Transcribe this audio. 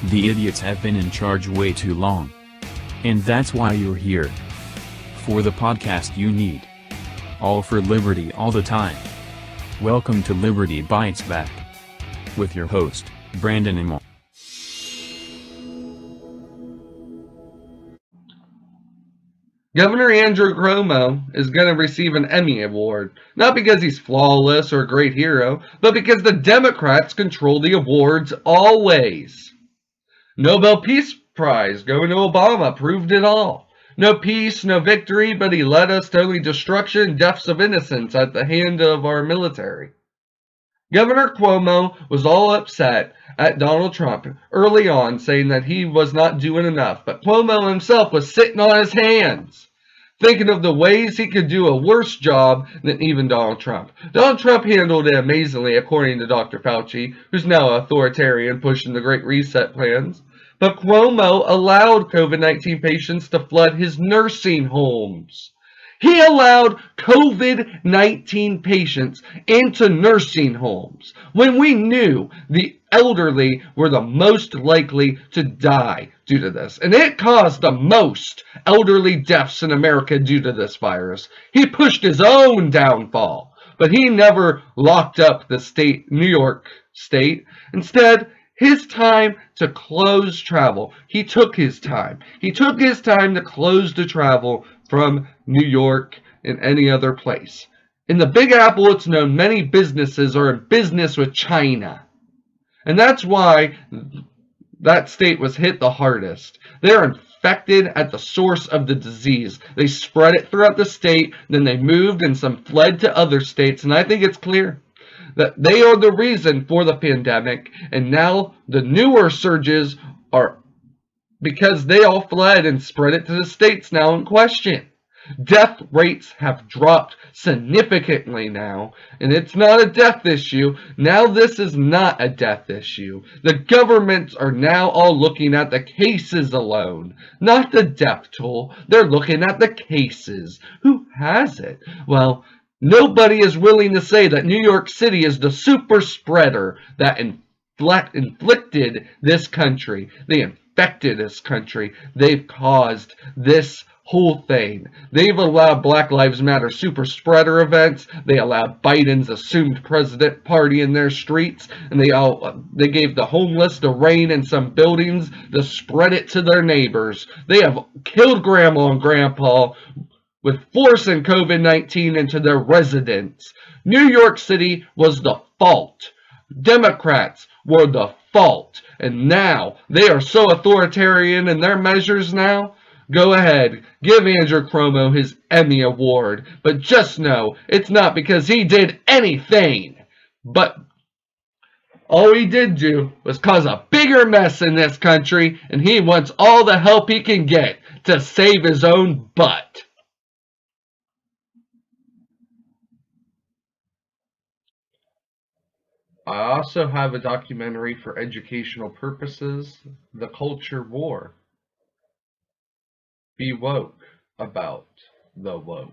The idiots have been in charge way too long. And that's why you're here. For the podcast you need. All for liberty all the time. Welcome to Liberty Bites Back. With your host, Brandon Emmy. Governor Andrew Cuomo is going to receive an Emmy Award, not because he's flawless or a great hero, but because the Democrats control the awards always. Nobel Peace Prize going to Obama proved it all. No peace, no victory, but he led us to only destruction and deaths of innocents at the hand of our military. Governor Cuomo was all upset at Donald Trump early on, saying that he was not doing enough, but Cuomo himself was sitting on his hands, thinking of the ways he could do a worse job than even Donald Trump. Donald Trump handled it amazingly, according to Dr. Fauci, who's now an authoritarian pushing the Great Reset plans. But Cuomo allowed COVID-19 patients to flood his nursing homes. He allowed COVID-19 patients into nursing homes when we knew the elderly were the most likely to die due to this. And it caused the most elderly deaths in America due to this virus. He pushed his own downfall, but he never locked up the state, New York state. Instead, his time to close travel. He took his time. He took his time to close the travel from New York and any other place. In the Big Apple, it's known many businesses are in business with China. And that's why that state was hit the hardest. They're infected at the source of the disease. They spread it throughout the state, then they moved and some fled to other states. And I think it's clear that they are the reason for the pandemic, and now the newer surges are because they all fled and spread it to the states now in question. Death rates have dropped significantly now, and it's not a death issue. Now this is not a death issue. The governments are now all looking at the cases alone, not the death toll. They're looking at the cases. Who has it? Well, nobody is willing to say that New York City is the super spreader that inflicted this country. They infected this country. They've caused this whole thing. They've allowed Black Lives Matter super spreader events. They allowed Biden's assumed president party in their streets, and they gave the homeless the rain in some buildings to spread it to their neighbors. They have killed grandma and grandpa with forcing COVID-19 into their residence. New York City was the fault. Democrats were the fault. And now they are so authoritarian in their measures now. Go ahead, give Andrew Cuomo his Emmy Award. But just know, it's not because he did anything. But all he did do was cause a bigger mess in this country. And he wants all the help he can get to save his own butt. I also have a documentary for educational purposes, The Culture War. Be woke about the woke.